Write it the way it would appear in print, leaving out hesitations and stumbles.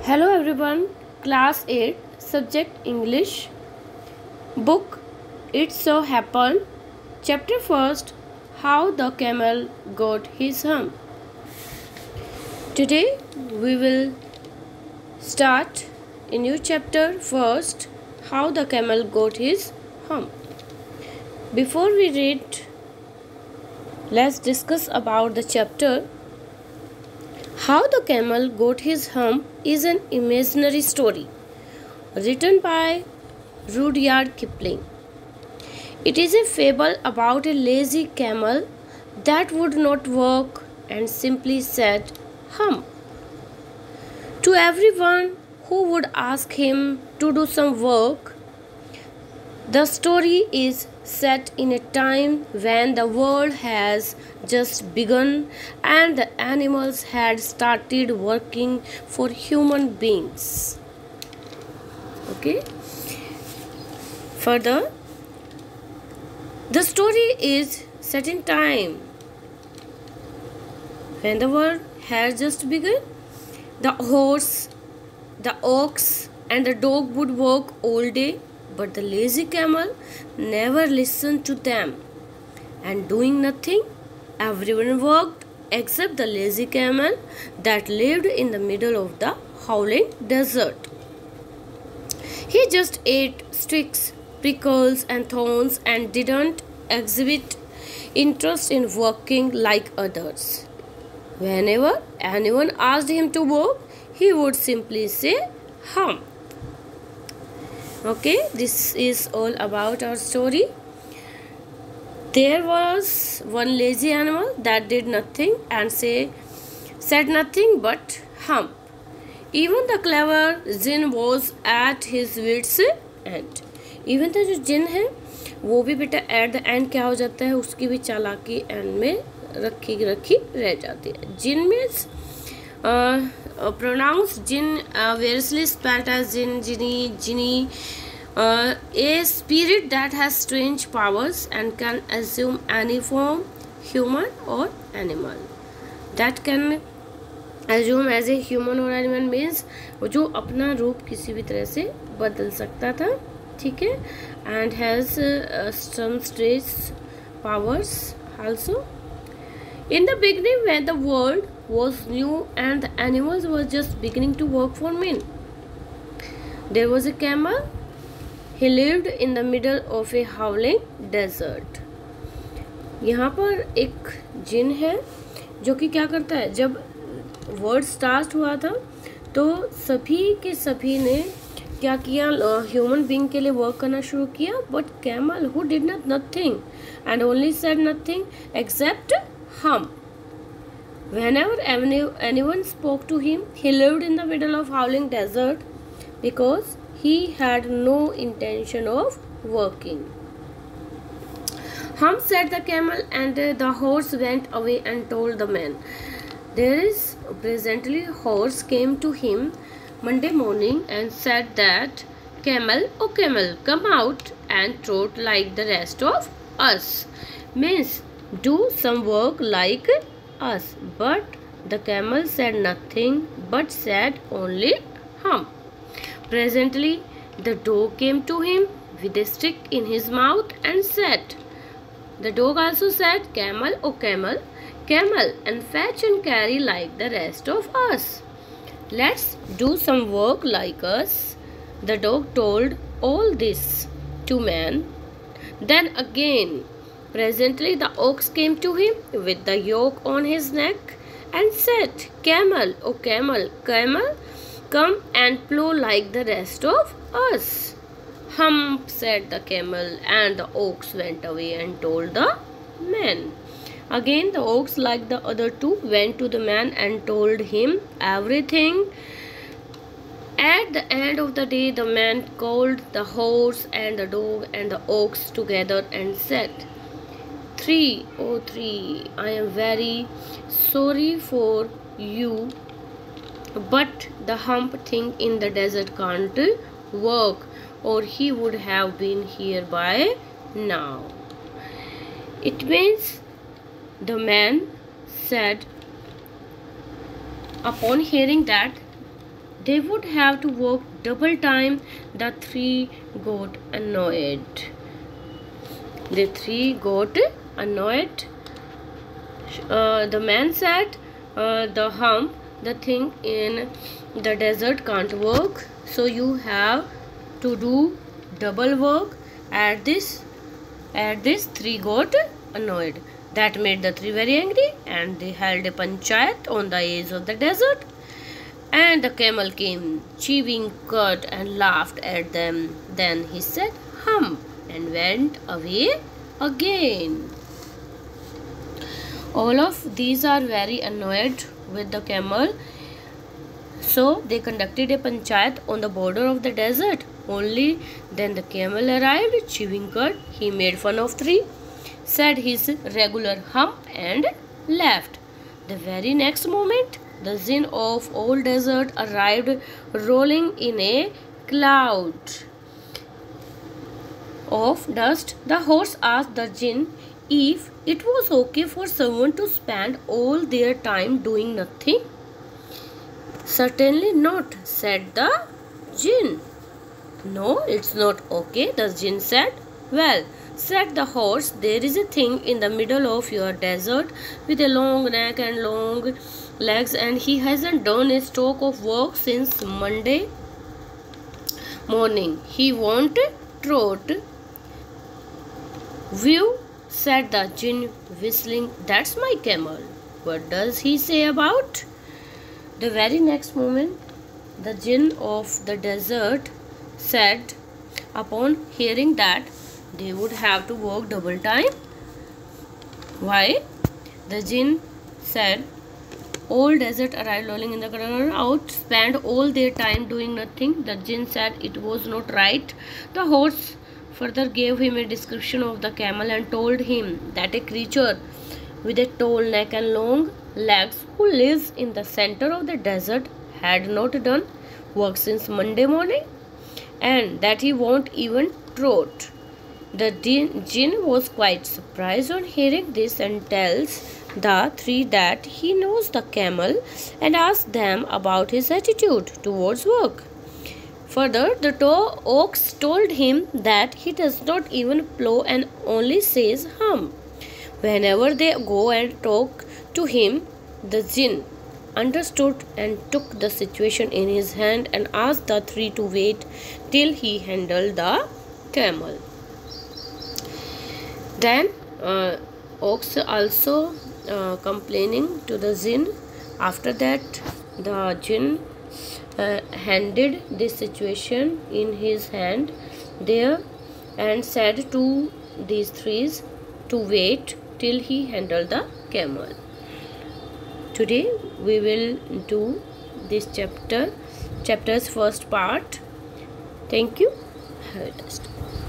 Hello everyone, Class 8, Subject English, Book It So Happened, Chapter 1st, How the Camel Got His Hump. Today we will start a new chapter first, How the Camel Got His Hump. Before we read, let's discuss about the chapter. How the Camel Got His Hump is an imaginary story written by Rudyard Kipling. It is a fable about a lazy camel that would not work and simply said, "Hump," to everyone who would ask him to do some work. The story is set in a time when the world has just begun and the animals had started working for human beings. Okay. Further, the story is set in time when the world had just begun. The horse, the ox, and the dog would work all day, but the lazy camel never listened to them. And doing nothing, everyone worked except the lazy camel that lived in the middle of the howling desert. He just ate sticks, prickles, and thorns and didn't exhibit interest in working like others. Whenever anyone asked him to work, he would simply say, "Hump." Okay, this is all about our story. There was one lazy animal that did nothing and said nothing but hump. Even the clever jinn was at his wits end. Even the जो जिन है वो भी बेटा at the end क्या हो जाता है, उसकी भी चालाकी एंड में रखी रह जाती है. जिन means pronounced jinn, variously spelled as jinn, jinni, jinni, a spirit that has strange powers and can assume any form, human or animal. That can assume as a human or animal means जो अपना रूप किसी भी तरह से बदल सकता था, ठीक है, and has some strange powers also. In the beginning, when the world was new and the animals were just beginning to work for men, there was a camel. He lived in the middle of a howling desert. यहाँ पर एक जिन है जो कि क्या करता है, जब वर्ड स्टार्ट हुआ था तो सभी के सभी ने क्या किया, ह्यूमन बीइंग के लिए वर्क करना शुरू किया. But camel who did not nothing and only said nothing accept hump. Whenever anyone spoke to him, he lived in the middle of howling desert because he had no intention of working. Hump, said the camel, and the horse went away and told the man. Presently horse came to him Monday morning and said that, "Camel, oh camel, come out and trot like the rest of us." Means do some work like us. But the camel said nothing but said only hump. Presently the dog came to him with a stick in his mouth and said, the dog also said, "Camel, oh camel, camel, and fetch and carry like the rest of us. Let's do some work like us." The dog told all this to man. Then again presently the ox came to him with the yoke on his neck and said, "Camel, oh camel, camel, come and plow like the rest of us." "Hump," said the camel, and the ox went away and told the man. Again the ox, like the other two, went to the man and told him everything. At the end of the day the man called the horse and the dog and the ox together and said, "Three, oh three, I am very sorry for you, but the hump thing in the desert can't work, or he would have been here by now." It means the man said, upon hearing that they would have to work double time. The three got annoyed. The three got annoyed. The man said, the thing in the desert can't work, so you have to do double work. At this, three got annoyed. That made the three very angry, and they held a panchayat on the edge of the desert. And the camel came, chewing cud, and laughed at them. Then he said, "Hum," and went away again. All of these are very annoyed with the camel. So they conducted a panchayat on the border of the desert. Only then the camel arrived, chewing cud. He made fun of three, said his regular hum, and left. The very next moment, the jinn of old desert arrived, rolling in a cloud of dust. The horse asked the jinn if it was okay for someone to spend all their time doing nothing. "Certainly not," said the jinn. "No, it's not okay," the jinn said. "Well," said the horse, "there is a thing in the middle of your desert with a long neck and long legs, and he hasn't done a stroke of work since Monday morning. He won't trot." "Whew," said the jinn, whistling, "that's my camel. What does he say about?" The very next moment, the jinn of the desert said, upon hearing that they would have to work double time. Why? The jinn said, "All desert arrived rolling in the crowd out, spent all their time doing nothing." The jinn said it was not right. The horse further gave him a description of the camel and told him that a creature with a tall neck and long legs who lives in the center of the desert had not done work since Monday morning, and that he won't even trot. The jinn was quite surprised on hearing this and tells the three that he knows the camel and asks them about his attitude towards work. Further, the ox told him that he does not even plow and only says hum. Whenever they go and talk to him, the jinn understood and took the situation in his hand and asked the three to wait till he handled the camel. Then ox also complaining to the jinn. After that, the jinn handed this situation in his hand there and said to these threes to wait till he handled the camel. Today we will do this chapter's first part. Thank you. Have a nice day.